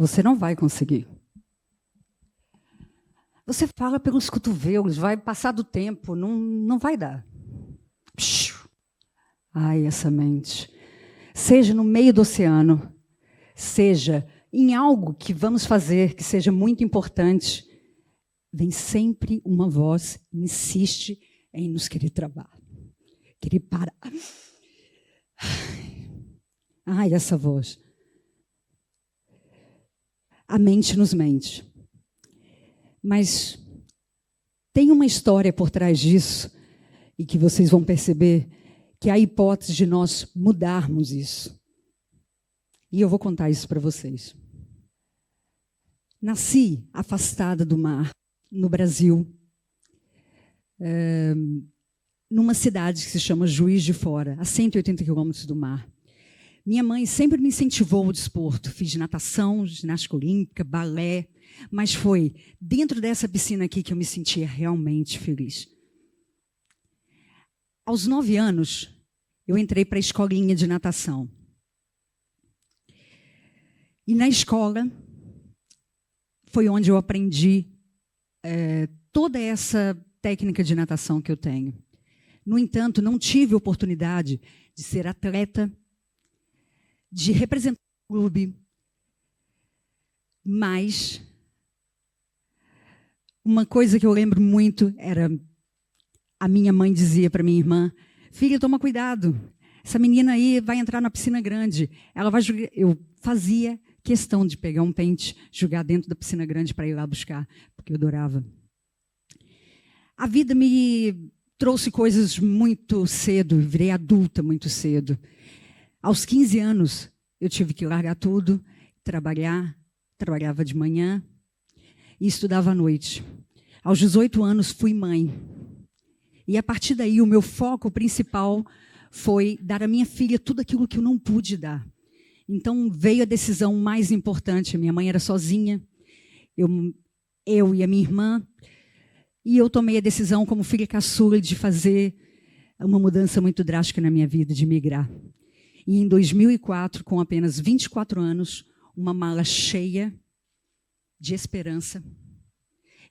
Você não vai conseguir. Você fala pelos cotovelos, vai passar do tempo, não vai dar. Ai, essa mente. Seja no meio do oceano, seja em algo que vamos fazer que seja muito importante, vem sempre uma voz que insiste em nos querer travar, querer parar. Ai, essa voz. A mente nos mente. Mas tem uma história por trás disso, e que vocês vão perceber que há a hipótese de nós mudarmos isso. E eu vou contar isso para vocês. Nasci afastada do mar, no Brasil, numa cidade que se chama Juiz de Fora, a 180 quilômetros do mar. Minha mãe sempre me incentivou ao desporto. Fiz natação, ginástica olímpica, balé, mas foi dentro dessa piscina aqui que eu me sentia realmente feliz. Aos 9 anos, eu entrei para a escolinha de natação. E na escola foi onde eu aprendi toda essa técnica de natação que eu tenho. No entanto, não tive oportunidade de ser atleta, de representar o clube, mas uma coisa que eu lembro muito era, a minha mãe dizia para minha irmã: filha, toma cuidado, essa menina aí vai entrar na piscina grande, ela vai jogar. Eu fazia questão de pegar um pente, jogar dentro da piscina grande para ir lá buscar, porque eu adorava. A vida me trouxe coisas muito cedo, virei adulta muito cedo. Aos 15 anos, eu tive que largar tudo, trabalhava de manhã e estudava à noite. Aos 18 anos, fui mãe. E, a partir daí, o meu foco principal foi dar à minha filha tudo aquilo que eu não pude dar. Então, veio a decisão mais importante. Minha mãe era sozinha, eu e a minha irmã, e eu tomei a decisão, como filha caçula, de fazer uma mudança muito drástica na minha vida, de migrar. E em 2004, com apenas 24 anos, uma mala cheia de esperança,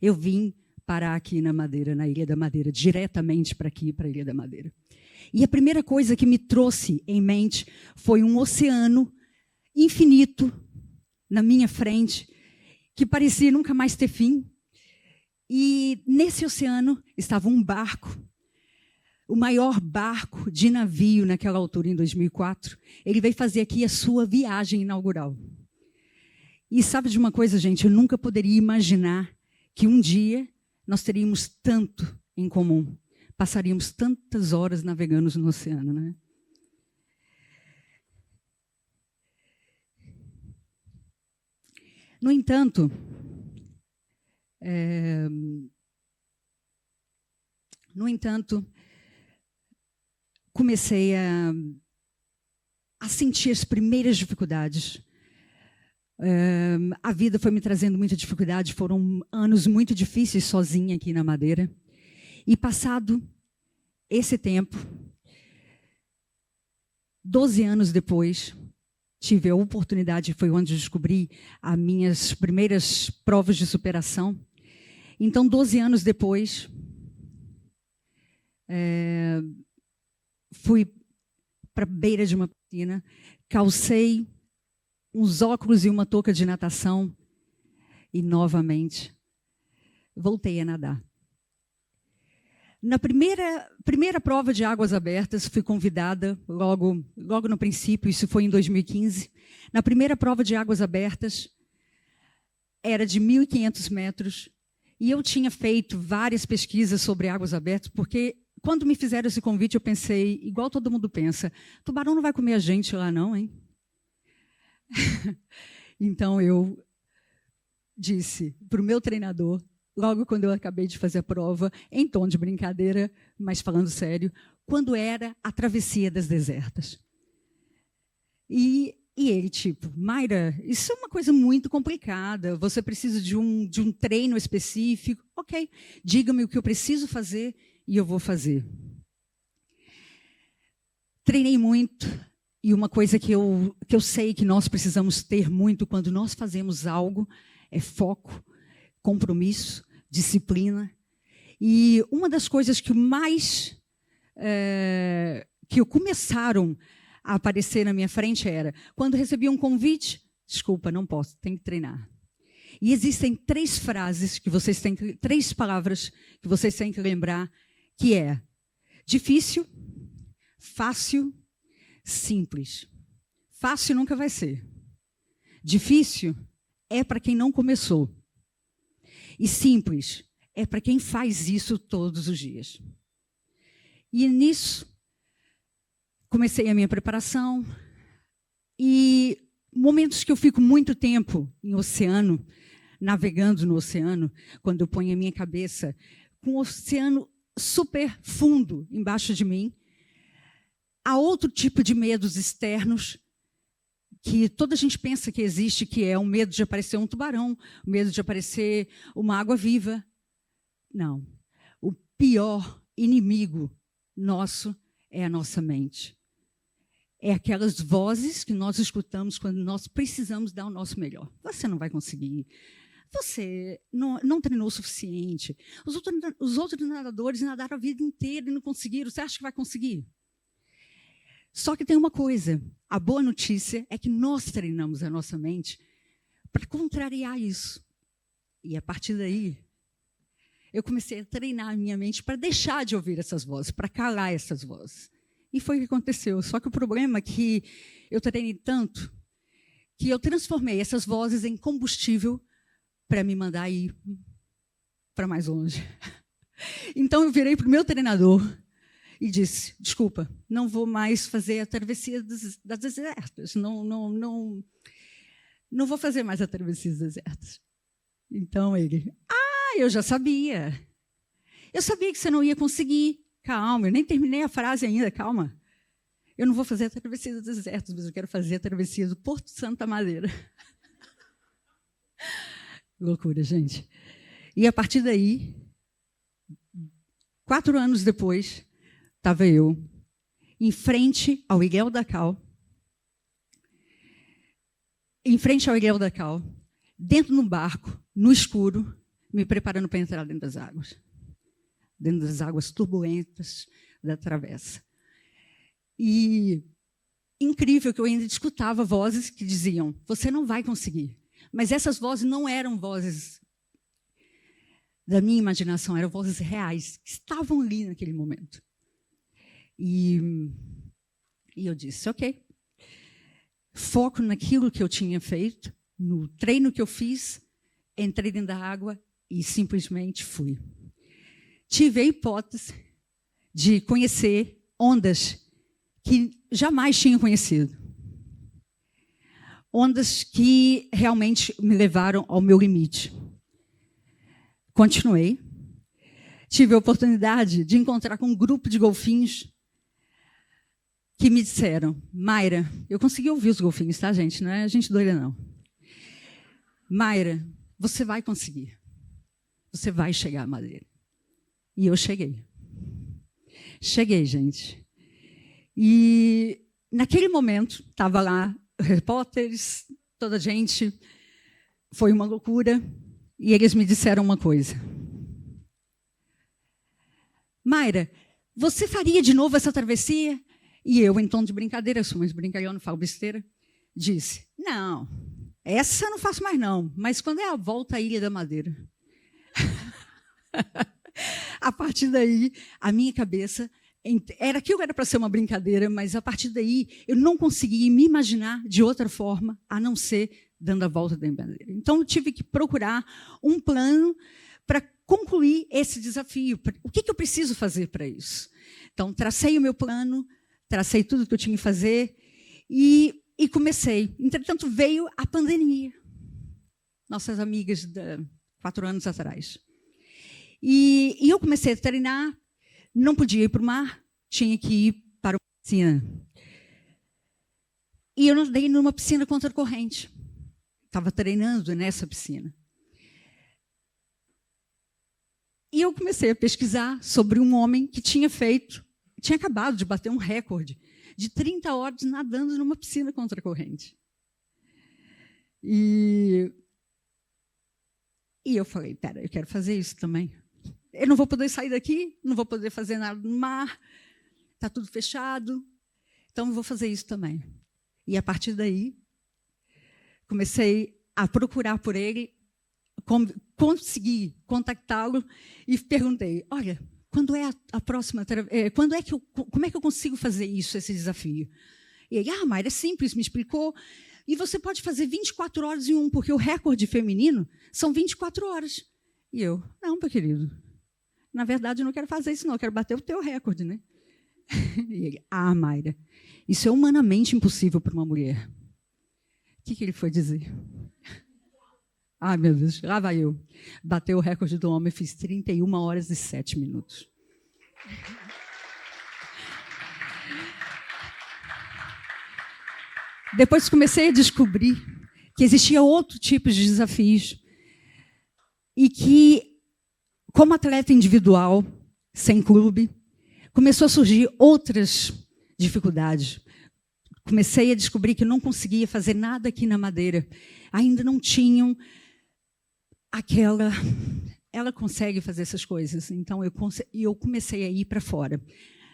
eu vim parar aqui na Madeira, na Ilha da Madeira, diretamente para aqui, para a Ilha da Madeira. E a primeira coisa que me trouxe em mente foi um oceano infinito na minha frente, que parecia nunca mais ter fim. E nesse oceano estava um barco, o maior barco de navio naquela altura, em 2004. Ele veio fazer aqui a sua viagem inaugural. E sabe de uma coisa, gente? Eu nunca poderia imaginar que um dia nós teríamos tanto em comum. Passaríamos tantas horas navegando no oceano, né? No entanto, comecei a sentir as primeiras dificuldades. A vida foi me trazendo muita dificuldade, foram anos muito difíceis sozinha aqui na Madeira. E passado esse tempo, 12 anos depois, tive a oportunidade, foi onde descobri as minhas primeiras provas de superação. Então, 12 anos depois, fui para a beira de uma piscina, calcei uns óculos e uma touca de natação e, novamente, voltei a nadar. Na primeira prova de águas abertas, fui convidada, logo no princípio, isso foi em 2015, na primeira prova de águas abertas, era de 1.500 metros, e eu tinha feito várias pesquisas sobre águas abertas, porque quando me fizeram esse convite, eu pensei, igual todo mundo pensa, tubarão não vai comer a gente lá não, hein? Então eu disse para o meu treinador, logo quando eu acabei de fazer a prova, em tom de brincadeira, mas falando sério, quando era a travessia das desertas. E ele, tipo, Mayra, isso é uma coisa muito complicada, você precisa de um treino específico. Ok, diga-me o que eu preciso fazer e eu vou fazer. Treinei muito, E uma coisa que eu sei que nós precisamos ter muito quando nós fazemos algo é foco, compromisso, disciplina. E uma das coisas que mais que começaram a aparecer na minha frente era, quando recebi um convite, desculpa, não posso, tenho que treinar. E existem 3 frases que vocês têm que, 3 palavras que vocês têm que lembrar, que é difícil, fácil, simples. Fácil nunca vai ser. Difícil é para quem não começou. E simples é para quem faz isso todos os dias. E nisso, comecei a minha preparação. E momentos que eu fico muito tempo em oceano, navegando no oceano, quando eu ponho a minha cabeça com o oceano super fundo embaixo de mim, há outro tipo de medos externos que toda a gente pensa que existe, que é o medo de aparecer um tubarão, o medo de aparecer uma água-viva. Não. O pior inimigo nosso é a nossa mente. É aquelas vozes que nós escutamos quando nós precisamos dar o nosso melhor. Você não vai conseguir. Você não treinou o suficiente. Os outros nadadores nadaram a vida inteira e não conseguiram. Você acha que vai conseguir? Só que tem uma coisa. A boa notícia é que nós treinamos a nossa mente para contrariar isso. E a partir daí, eu comecei a treinar a minha mente para deixar de ouvir essas vozes, para calar essas vozes. E foi o que aconteceu. Só que o problema é que eu treinei tanto que eu transformei essas vozes em combustível para me mandar ir para mais longe. Então, eu virei para o meu treinador e disse, desculpa, não vou mais fazer a travessia das desertas. Não vou fazer mais a travessia das desertas. Então, ele, eu já sabia. Eu sabia que você não ia conseguir. Calma, eu nem terminei a frase ainda, calma. Eu não vou fazer a travessia dos desertos, mas eu quero fazer a travessia do Porto Santa Madeira. Loucura, gente. E a partir daí, 4 anos depois, estava eu em frente ao Ilhéu da Cal, dentro de um barco, no escuro, me preparando para entrar dentro das águas turbulentas da travessa. E incrível que eu ainda escutava vozes que diziam, você não vai conseguir. Mas essas vozes não eram vozes da minha imaginação, eram vozes reais, que estavam ali naquele momento. E eu disse, ok. Foco naquilo que eu tinha feito, no treino que eu fiz, entrei dentro da água e simplesmente fui. Tive a hipótese de conhecer ondas que jamais tinha conhecido. Ondas que realmente me levaram ao meu limite. Continuei. Tive a oportunidade de encontrar com um grupo de golfinhos que me disseram, Mayra, eu consegui ouvir os golfinhos, tá, gente? Não é gente doida, não. Mayra, você vai conseguir. Você vai chegar à Madeira. E eu cheguei. Cheguei, gente. E naquele momento, estava lá repórteres, toda a gente. Foi uma loucura. E eles me disseram uma coisa. Mayra, você faria de novo essa travessia? E eu, em tom de brincadeira, eu sou mais brincalhão, não falo besteira, disse, não, essa eu não faço mais não, mas quando é a volta à Ilha da Madeira? A partir daí, a minha cabeça, aquilo era para ser uma brincadeira, mas a partir daí eu não conseguia me imaginar de outra forma, a não ser dando a volta da Madeira. Então, eu tive que procurar um plano para concluir esse desafio. O que eu preciso fazer para isso? Então, tracei o meu plano, tracei tudo que eu tinha que fazer e comecei. Entretanto, veio a pandemia. Nossas amigas de 4 anos atrás. E eu comecei a treinar, não podia ir para o mar, tinha que ir para uma piscina. E eu nadei numa piscina contra a corrente. Estava treinando nessa piscina. E eu comecei a pesquisar sobre um homem que tinha acabado de bater um recorde de 30 horas nadando numa piscina contra a corrente. E eu falei, eu quero fazer isso também. Eu não vou poder sair daqui, não vou poder fazer nada no mar, está tudo fechado, então eu vou fazer isso também. E, a partir daí, comecei a procurar por ele, consegui contactá-lo e perguntei, olha, quando é a próxima, como é que eu consigo fazer isso, esse desafio? E ele, Mayra, é simples, me explicou. E você pode fazer 24 horas em um, porque o recorde feminino são 24 horas. E eu, não, meu querido, na verdade eu não quero fazer isso não, eu quero bater o teu recorde, né? E ele, Mayra, isso é humanamente impossível para uma mulher. O que ele foi dizer? Meu Deus, lá vai eu. Bateu o recorde do homem, fiz 31 horas e 7 minutos. Depois comecei a descobrir que existia outro tipo de desafios e que, como atleta individual, sem clube, começou a surgir outras dificuldades. Comecei a descobrir que eu não conseguia fazer nada aqui na Madeira. Ainda não tinham aquela... Ela consegue fazer essas coisas. Então, eu comecei a ir para fora.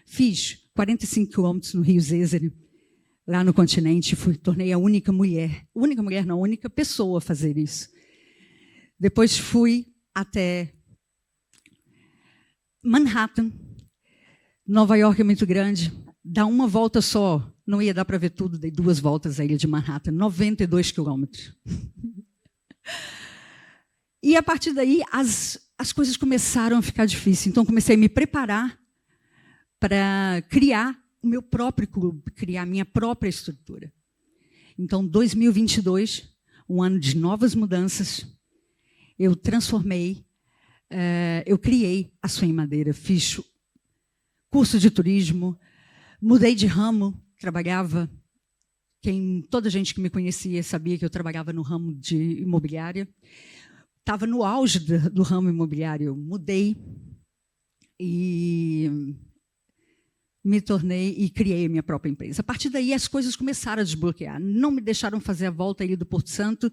Fiz 45 quilômetros no Rio Zézere, lá no continente, tornei a única pessoa a fazer isso. Depois fui até Manhattan. Nova York é muito grande. Dá uma volta só, não ia dar para ver tudo, dei 2 voltas à ilha de Manhattan, 92 quilômetros. E, a partir daí, as coisas começaram a ficar difíceis. Então, comecei a me preparar para criar o meu próprio clube, criar a minha própria estrutura. Então, 2022, um ano de novas mudanças, eu criei a Swim Madeira, fiz curso de turismo, mudei de ramo, trabalhava, toda gente que me conhecia sabia que eu trabalhava no ramo de imobiliária, estava no auge do ramo imobiliário, eu mudei e me tornei e criei a minha própria empresa. A partir daí, as coisas começaram a desbloquear. Não me deixaram fazer a volta à Ilha do Porto Santo.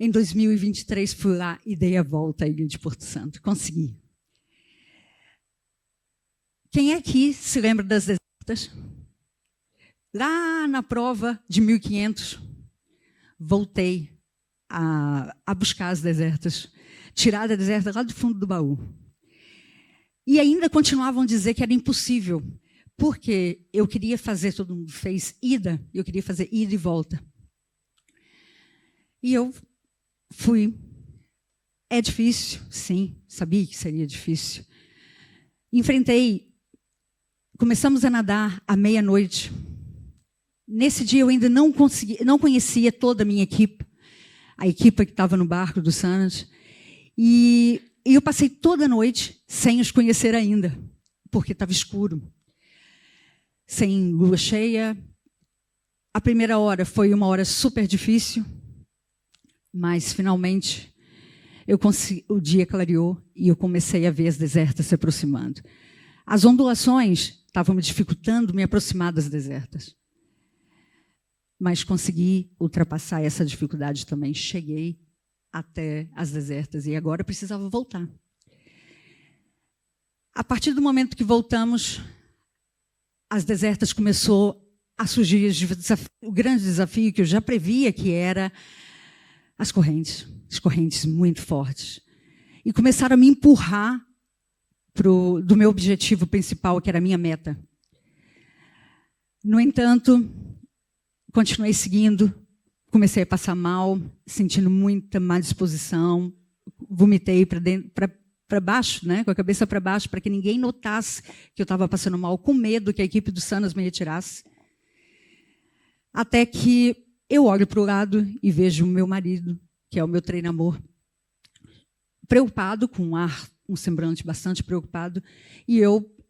Em 2023, fui lá e dei a volta à Ilha de Porto Santo. Consegui. Quem aqui se lembra das desertas? Lá na prova de 1500, voltei a buscar as desertas, tirar a deserta lá do fundo do baú. E ainda continuavam a dizer que era impossível, porque eu queria fazer, todo mundo fez ida, eu queria fazer ida e volta. E eu fui. É difícil, sim, sabia que seria difícil. Começamos a nadar à meia-noite. Nesse dia eu ainda não conhecia toda a minha equipe, a equipe que estava no barco do Sanas, e eu passei toda a noite sem os conhecer ainda, porque estava escuro, sem lua cheia. A primeira hora foi uma hora super difícil, mas finalmente o dia clareou e eu comecei a ver as desertas se aproximando. As ondulações estavam me dificultando me aproximar das desertas, mas consegui ultrapassar essa dificuldade também. Cheguei até as desertas e agora precisava voltar. A partir do momento que voltamos, as desertas começou a surgir o grande desafio que eu já previa, que era as correntes muito fortes. E começaram a me empurrar do meu objetivo principal, que era a minha meta. No entanto, continuei seguindo, comecei a passar mal, sentindo muita má disposição, vomitei para baixo, né, com a cabeça para baixo, para que ninguém notasse que eu estava passando mal, com medo que a equipe do Sanas me retirasse. Até que eu olho para o lado e vejo o meu marido, que é o meu treinador, preocupado, com um semblante bastante preocupado, e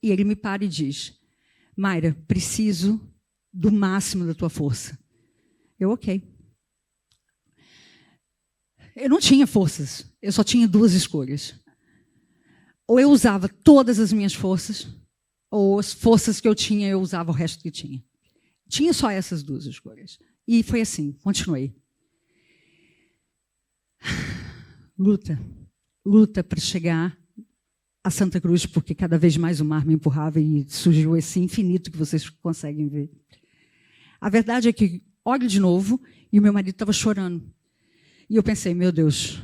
ele me para e diz: Mayra, preciso do máximo da tua força. Eu, ok. Eu não tinha forças, eu só tinha 2 escolhas. Ou eu usava todas as minhas forças, ou as forças que eu tinha, eu usava o resto que tinha. Tinha só essas duas escolhas. E foi assim, continuei. Luta para chegar a Santa Cruz, porque cada vez mais o mar me empurrava e surgiu esse infinito que vocês conseguem ver. A verdade é que olho de novo e o meu marido estava chorando. E eu pensei, meu Deus,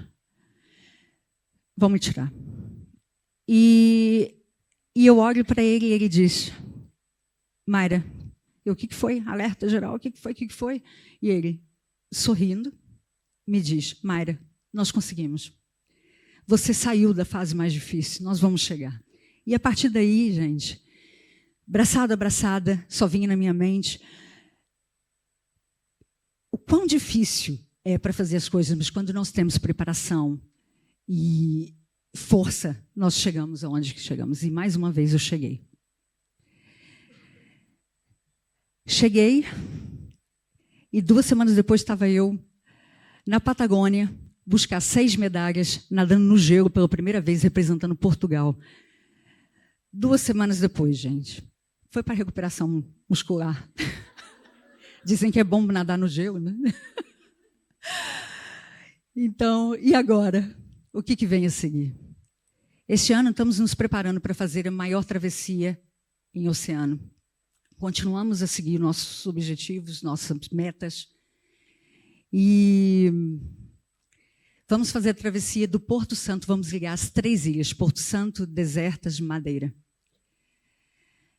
vão me tirar. E eu olho para ele e ele diz, Mayra, o que foi? Alerta geral, o que foi? E ele, sorrindo, me diz, Mayra, nós conseguimos. Você saiu da fase mais difícil, nós vamos chegar. E a partir daí, gente, braçada a braçada, só vinha na minha mente o quão difícil é para fazer as coisas, mas quando nós temos preparação e força, nós chegamos aonde chegamos. E mais uma vez eu cheguei. Cheguei e 2 semanas depois estava eu na Patagônia, buscar 6 medalhas, nadando no gelo pela primeira vez, representando Portugal. 2 semanas depois, gente, foi para recuperação muscular. Dizem que é bom nadar no gelo, né? Então, e agora? O que vem a seguir? Este ano estamos nos preparando para fazer a maior travessia em oceano. Continuamos a seguir nossos objetivos, nossas metas. E vamos fazer a travessia do Porto Santo, vamos ligar as 3 ilhas, Porto Santo, Desertas, Madeira.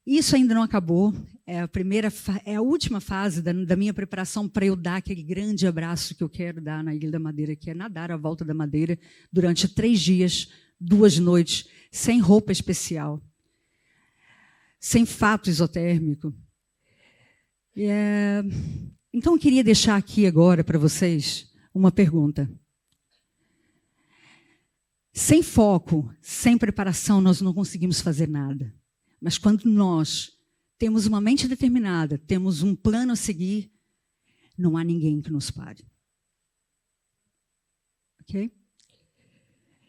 Isso ainda não acabou, é a última fase da minha preparação para eu dar aquele grande abraço que eu quero dar na Ilha da Madeira, que é nadar à volta da Madeira durante 3 dias, 2 noites, sem roupa especial, sem fato isotérmico. Então, eu queria deixar aqui agora para vocês uma pergunta. Sem foco, sem preparação, nós não conseguimos fazer nada. Mas quando nós temos uma mente determinada, temos um plano a seguir, não há ninguém que nos pare. Ok?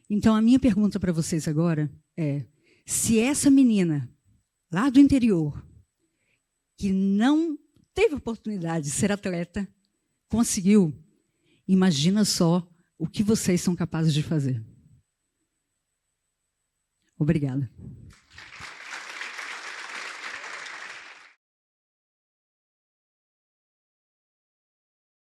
Então, a minha pergunta para vocês agora é, se essa menina lá do interior, que não teve oportunidade de ser atleta, conseguiu, imagina só o que vocês são capazes de fazer. Obrigada.